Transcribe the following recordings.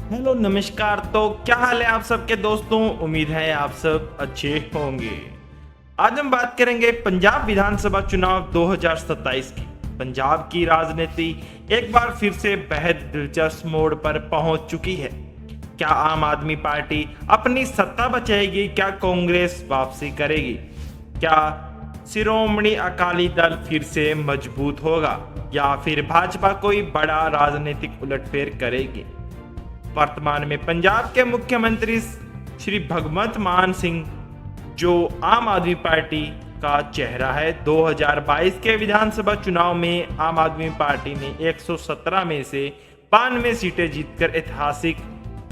Hello नमस्कार। तो क्या हाल है आप सबके दोस्तों। उम्मीद है आप सब अच्छे होंगे। आज हम बात करेंगे पंजाब विधानसभा चुनाव 2027 की। पंजाब की राजनीति एक बार फिर से बेहद दिलचस्प मोड़ पर पहुंच चुकी है। क्या आम आदमी पार्टी अपनी सत्ता बचाएगी? क्या कांग्रेस वापसी करेगी? क्या शिरोमणि अकाली दल फिर से मजबूत होगा या फिर भाजपा कोई बड़ा राजनीतिक उलटफेर करेगी? वर्तमान में पंजाब के मुख्यमंत्री श्री भगवंत मान सिंह, जो आम आदमी पार्टी का चेहरा है, 2022 के विधानसभा चुनाव में आम आदमी पार्टी ने 117 में से 92 सीटें जीतकर ऐतिहासिक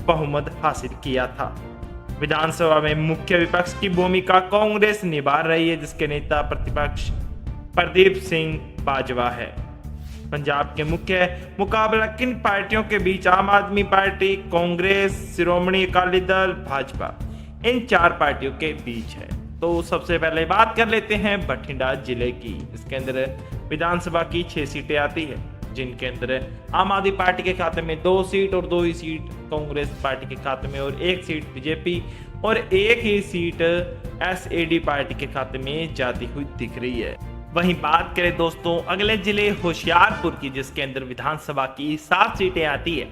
बहुमत हासिल किया था। विधानसभा में मुख्य विपक्ष की भूमिका कांग्रेस निभा रही है, जिसके नेता प्रतिपक्ष प्रदीप सिंह बाजवा है। पंजाब के मुख्य मुकाबला किन पार्टियों के बीच? आम आदमी पार्टी, कांग्रेस, शिरोमणि अकाली दल, भाजपा, इन चार पार्टियों के बीच है। तो सबसे पहले बात कर लेते हैं बठिंडा जिले की। इसके अंदर विधानसभा की 6 सीटें आती है, जिनके अंदर आम आदमी पार्टी के खाते में 2 सीट और 2 ही सीट कांग्रेस पार्टी के खाते में, और 1 सीट बीजेपी और 1 ही सीट एसएडी पार्टी के खाते में जाती हुई दिख रही है। वहीं बात करें दोस्तों अगले जिले होशियारपुर की, जिसके अंदर विधानसभा की 7 सीटें आती है,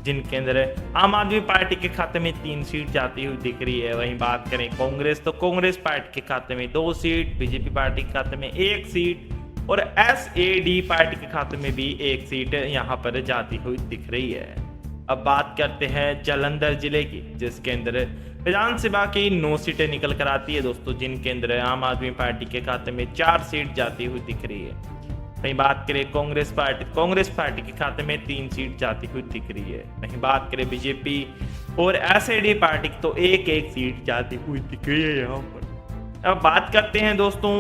जिनके अंदर आम आदमी पार्टी के खाते में 3 सीट जाती हुई दिख रही है। वहीं बात करें कांग्रेस, तो कांग्रेस पार्टी के खाते में 2 सीट, बीजेपी पार्टी के खाते में 1 सीट और एसएडी पार्टी के खाते में भी 1 सीट यहाँ पर जाती हुई दिख रही है। अब बात करते हैं जालंधर जिले की, जिसके अंदर विधानसभा की 9 सीटें निकल कर आती है दोस्तों, जिनके अंदर आम आदमी पार्टी के खाते में 4 सीट जाती हुई दिख रही है। वहीं बात करें कांग्रेस पार्टी के खाते में 3 सीट जाती हुई दिख रही है। वहीं बात करें बीजेपी और एसएडी पार्टी की, तो 1-1 सीट जाती हुई दिख रही है यहाँ पर। अब बात करते हैं दोस्तों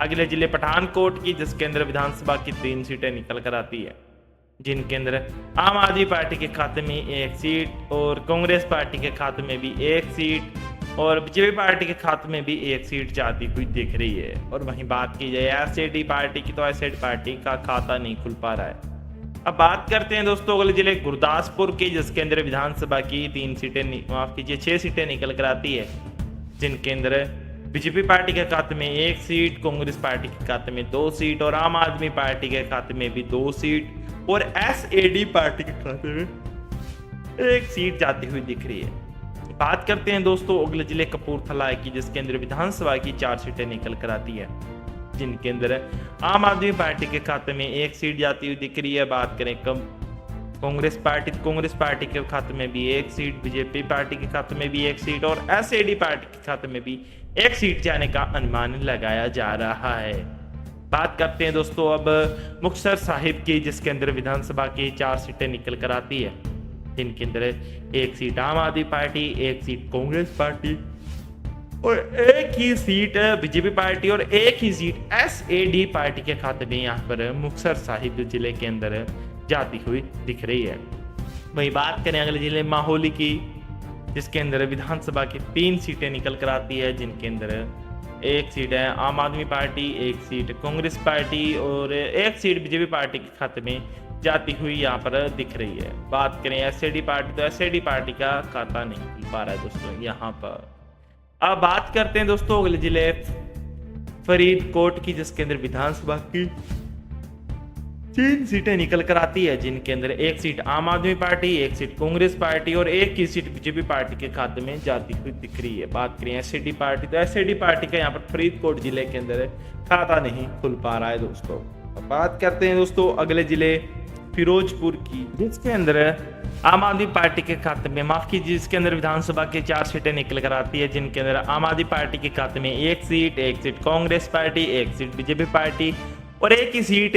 अगले जिले पठानकोट की, जिसके अंदर विधानसभा की 3 सीटें निकल कर आती है, जिनके अंदर आम आदमी पार्टी के खाते में 1 सीट और कांग्रेस पार्टी के खाते में भी 1 सीट और बीजेपी पार्टी के खाते में भी 1 सीट जाती हुई दिख रही है। और वहीं बात की जाए एसएडी पार्टी की, तो एसएडी पार्टी का खाता नहीं खुल पा रहा है। अब बात करते हैं दोस्तों अगले जिले गुरदासपुर की, जिसके अंदर विधानसभा की 3 सीटें माफ कीजिए 6 सीटें निकल कर आती है, जिनके अंदर बीजेपी पार्टी के खाते में 1 सीट, कांग्रेस पार्टी के खाते में 2 सीट और आम आदमी पार्टी के खाते में भी 2 सीट और एसएडी पार्टी के खाते में 1 सीट जाती हुई दिख रही है। बात करते हैं दोस्तों अगले जिले कपूरथला की, जिसके अंदर विधानसभा की 4 सीटें निकल कर आती है, जिनके अंदर आम आदमी पार्टी के खाते में 1 सीट जाती हुई दिख रही है। बात करें कांग्रेस पार्टी के खाते में भी 1 सीट, बीजेपी पार्टी के खाते में भी 1 सीट और एसएडी पार्टी के खाते में भी 1 सीट जाने का अनुमान लगाया जा रहा है। बात करते हैं दोस्तों अब मुक्तसर साहिब की, जिसके अंदर विधानसभा की 4 सीटें निकल कर आती है, जिनके अंदर 1 सीट आम आदमी पार्टी, 1 सीट कांग्रेस पार्टी और 1 ही सीट बीजेपी पार्टी और 1 ही सीट एसएडी पार्टी के खाते में यहाँ पर मुक्तसर साहिब जिले के अंदर जाती हुई दिख रही है। वही बात करें अगले जिले माहौली की, जिसके अंदर विधानसभा की 3 सीटें निकल कर आती है, जिनके अंदर 1 सीट है आम आदमी पार्टी, 1 सीट कांग्रेस पार्टी और 1 सीट बीजेपी पार्टी के खाते में जाती हुई यहाँ पर दिख रही है। बात करें एसएडी पार्टी, तो एसएडी पार्टी का खाता नहीं खुल पा रहा है दोस्तों यहाँ पर। अब बात करते हैं दोस्तों अगले जिले फरीदकोट की, जिसके अंदर विधानसभा की 3 सीटें निकल कर आती है, जिनके अंदर 1 सीट आम आदमी पार्टी, 1 सीट कांग्रेस पार्टी और 1 ही सीट बीजेपी पार्टी के खाते में जाती हुई दिख रही है। बात करें एसएडी पार्टी, तो एसएडी पार्टी का यहाँ पर फरीदकोट जिले के अंदर खाता नहीं खुल पा रहा है दोस्तों। अब बात करते हैं दोस्तों अगले जिले फिरोजपुर की, जिसके अंदर आम आदमी पार्टी के खाते में माफ कीजिए जिसके अंदर विधानसभा की 4 सीटें निकल कर आती है, जिनके अंदर आम आदमी पार्टी के खाते में 1 seat, 1 seat Congress party, 1 seat BJP party और 1 ही सीट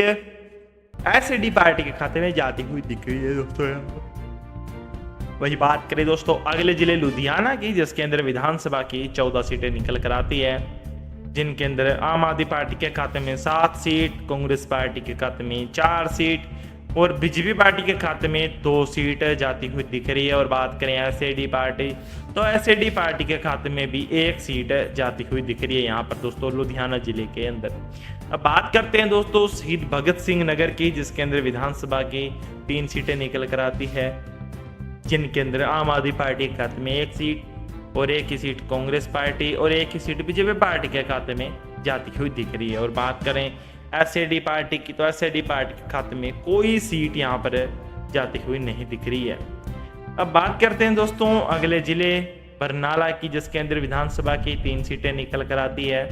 एसएडी पार्टी के खाते में जाती हुई दिख रही है दोस्तों। वही बात करें दोस्तों अगले जिले लुधियाना की, जिसके अंदर विधानसभा की 14 सीटें निकल कर आती है, जिनके अंदर आम आदमी पार्टी के खाते में 7 सीट, कांग्रेस पार्टी के खाते में 4 सीट और बीजेपी पार्टी के खाते में 2 सीट जाती हुई दिख रही है। और बात करें एसएडी पार्टी, तो एसएडी पार्टी के खाते में भी 1 सीट जाती हुई दिख रही है यहाँ पर दोस्तों लुधियाना जिले के अंदर। अब बात करते हैं दोस्तों शहीद भगत सिंह नगर की, जिसके अंदर विधानसभा की 3 सीटें निकल कर आती है, जिनके अंदर आम आदमी पार्टी के खाते में 1 सीट और 1 ही सीट कांग्रेस पार्टी और 1 ही सीट बीजेपी पार्टी के खाते में जाती हुई दिख रही है। और बात करें एसएडी पार्टी की, तो एसएडी पार्टी के खाते में कोई सीट यहाँ पर जाती हुई नहीं दिख रही है। अब बात करते हैं दोस्तों अगले जिले बरनाला की, जिसके अंदर विधानसभा की 3 सीटें निकल कर आती है,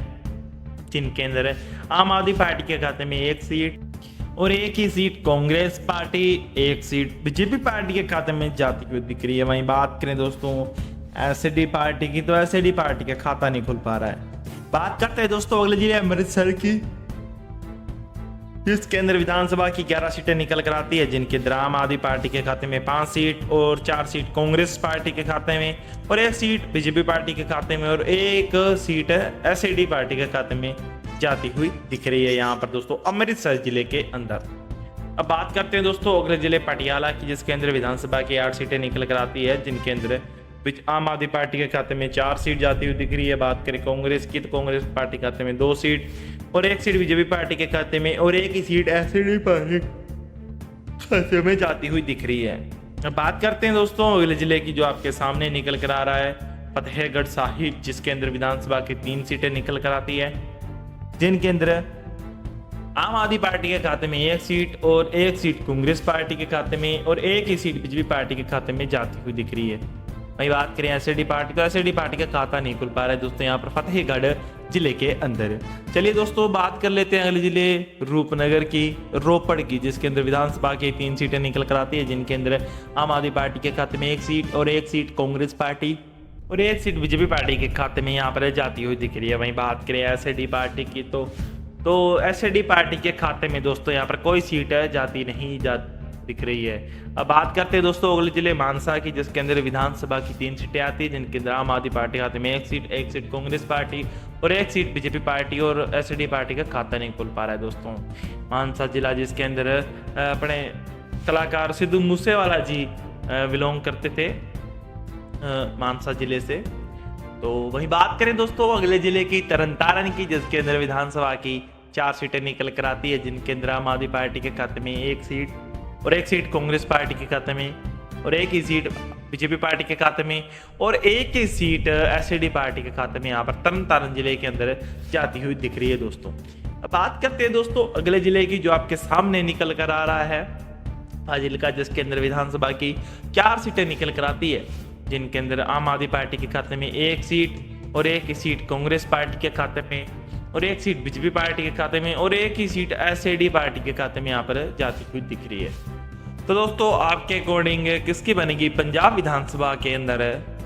जिनके अंदर आम आदमी पार्टी के खाते में 1 सीट और 1 ही seat Congress party, 1 seat BJP party के खाते में जाती हुई दिख रही है। वहीं बात करें दोस्तों एसएडी पार्टी की, तो एसएडी पार्टी का खाता नहीं खुल पा रहा है। बात करते हैं दोस्तों अगले जिले अमृतसर की, जिसके अंदर विधानसभा की 11 सीटें निकल कर आती है, जिनके अंदर आम आदमी पार्टी के खाते में 5 सीट और 4 सीट कांग्रेस पार्टी के खाते में और 1 सीट बीजेपी पार्टी के खाते में और 1 सीट एसएडी पार्टी के खाते में जाती हुई दिख रही है यहाँ पर दोस्तों अमृतसर जिले के अंदर। अब बात करते हैं दोस्तों अगले जिले पटियाला की, जिसके अंदर विधानसभा की 8 सीटें निकल कर आती है, जिनके अंदर आम आदमी पार्टी के खाते में 4 सीट जाती हुई दिख रही है। बात करें कांग्रेस की, तो कांग्रेस पार्टी के खाते में 2 सीट और 1 सीट बीजेपी पार्टी के खाते में और 1 ही सीट एसएडी पार्टी खाते में जाती हुई दिख रही है। अब बात करते हैं दोस्तों अगले जिले की, जो आपके सामने निकल कर आ रहा है फतेहगढ़ साहिब, जिसके अंदर विधानसभा की 3 सीटें निकल कर आती है, जिनके अंदर आम आदमी पार्टी के खाते में 1 सीट और 1 सीट कांग्रेस पार्टी के खाते में और 1 ही सीट बीजेपी पार्टी के खाते में जाती हुई दिख रही है। वही बात करें एसएडी पार्टी, तो एसएडी पार्टी का खाता नहीं खुल पा रहा है दोस्तों यहाँ पर फतेहगढ़ जिले के अंदर। चलिए दोस्तों बात कर लेते हैं अगले जिले रूपनगर की, रोपड़ की, जिसके अंदर विधानसभा की 3 सीटें निकल कर आती है, जिनके अंदर आम आदमी पार्टी के खाते में 1 सीट और 1 सीट कांग्रेस पार्टी और 1 सीट बीजेपी पार्टी के खाते में यहाँ पर जाती हुई दिख रही है। वहीं बात करें एसएडी पार्टी की, तो एसएडी पार्टी के खाते में दोस्तों यहाँ पर कोई सीट जाती नहीं दिख रही है। अब बात करते हैं दोस्तों अगले जिले मानसा की, जिसके अंदर विधानसभा की 3 सीटें आती है, जिनके अंदर आम आदमी पार्टी खाते में 1 सीट कांग्रेस पार्टी और 1 सीट बीजेपी पार्टी और एसएडी पार्टी का खाता नहीं खुल पा रहा है दोस्तों मानसा जिला, जिसके अंदर अपने कलाकार सिद्धू मूसेवाला जी बिलोंग करते थे मानसा जिले से। तो वही बात करें दोस्तों अगले जिले की तरनतारन की, जिसके अंदर विधानसभा की 4 सीटें निकल कर आती है, जिनके अंदर आम आदमी पार्टी के खाते में 1 सीट और 1 सीट कांग्रेस पार्टी के खाते में और 1 ही सीट बीजेपी पार्टी के खाते में और 1 ही सीट एसएडी पार्टी के खाते में यहाँ पर तरनतारन जिले के अंदर जाती हुई दिख रही है दोस्तों। अब बात करते हैं दोस्तों अगले जिले की, जो आपके सामने निकल कर आ रहा है फाजिल्का, जिसके अंदर विधानसभा की 4 सीटें निकल कर आती है, जिनके अंदर आम आदमी पार्टी के खाते में 1 सीट और 1 ही सीट कांग्रेस पार्टी के खाते में और 1 सीट बीजेपी पार्टी के खाते में और 1 ही सीट एसएडी पार्टी के खाते में यहाँ पर जाती हुई दिख रही है। तो दोस्तों आपके अकॉर्डिंग किसकी बनेगी पंजाब विधानसभा के अंदर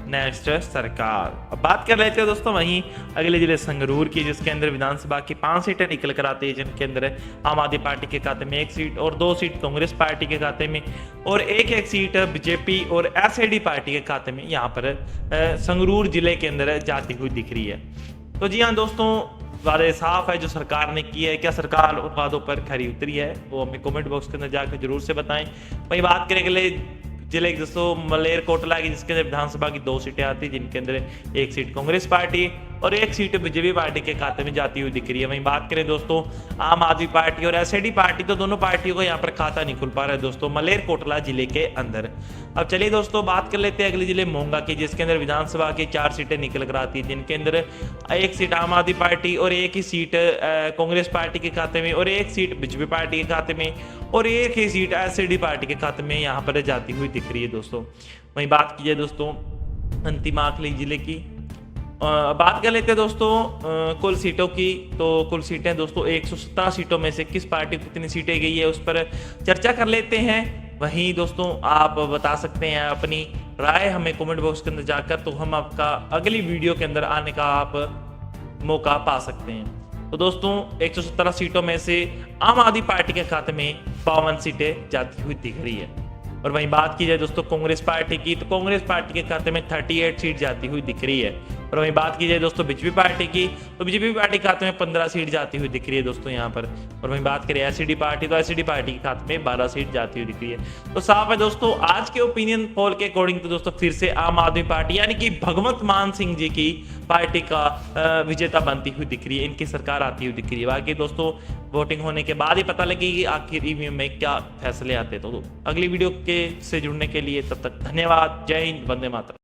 नेक्स्ट सरकार? अब बात कर लेते हैं दोस्तों वहीं अगले जिले संगरूर की, जिसके अंदर विधानसभा की 5 सीटें निकल कर आती है, जिनके अंदर आम आदमी पार्टी के खाते में 1 सीट और 2 सीट कांग्रेस पार्टी के खाते में और 1 सीट बीजेपी और एसएडी पार्टी के खाते में यहाँ पर संगरूर जिले के अंदर जाती हुई दिख रही है। तो जी हाँ दोस्तों, वादे साफ है जो सरकार ने की है। क्या सरकार उन वादों पर खरी उतरी है? वो हमें कमेंट बॉक्स के अंदर जाकर जरूर से बताएं। वही बात करें अगले जिले दोस्तों मलेरकोटला की, जिसके अंदर विधानसभा की 2 सीटें आती है, जिनके अंदर 1 सीट कांग्रेस पार्टी और 1 सीट बीजेपी पार्टी के खाते में जाती हुई दिख रही है। वहीं बात करें दोस्तों आम आदमी पार्टी और एसएडी पार्टी, तो दोनों पार्टियों को यहाँ पर खाता नहीं खुल पा रहा है दोस्तों मलेरकोटला जिले के अंदर। अब चलिए दोस्तों बात कर लेते हैं अगले जिले मोंगा की, जिसके अंदर विधानसभा की 4 सीटें निकल कर आती है, जिनके अंदर 1 सीट आम आदमी पार्टी और 1 ही सीट कांग्रेस पार्टी के खाते में और 1 सीट बीजेपी पार्टी के खाते में और 1 ही सीट एसएडी पार्टी के खाते में यहाँ पर जाती हुई दिख रही है दोस्तों। वहीं बात की जाए दोस्तों अंतिमाखली जिले की, बात कर लेते हैं दोस्तों कुल सीटों की। तो कुल सीटें दोस्तों 117 सीटों में से किस पार्टी को कितनी सीटें गई है उस पर चर्चा कर लेते हैं। वहीं दोस्तों आप बता सकते हैं अपनी राय हमें कमेंट बॉक्स के अंदर जाकर, तो हम आपका अगली वीडियो के अंदर आने का आप मौका पा सकते हैं। तो दोस्तों 117 सीटों में से आम आदमी पार्टी के खाते में 52 सीटें जाती हुई दिख रही है। और वहीं बात की जाए दोस्तों कांग्रेस पार्टी की, तो कांग्रेस पार्टी के खाते में 38 सीट जाती हुई दिख रही है। और वहीं बात की जाए दोस्तों बीजेपी पार्टी की, तो बीजेपी पार्टी के खाते में 15 सीट जाती हुई दिख रही है दोस्तों यहाँ पर। और वहीं बात करें एससीडी पार्टी, तो एससीडी पार्टी के खाते में 12 सीट जाती हुई दिख रही है। तो साफ है दोस्तों, आज के ओपिनियन पोल के अकॉर्डिंग तो दोस्तों फिर से आम आदमी पार्टी यानी कि भगवंत मान सिंह जी की पार्टी का विजेता बनती हुई दिख रही है, इनकी सरकार आती हुई दिख रही है। बाकी दोस्तों वोटिंग होने के बाद ही पता लगेगी आखिर ईवीएम में क्या फैसले आते। तो अगली वीडियो के से जुड़ने के लिए तब तक धन्यवाद। जय हिंद, वंदे मातरम।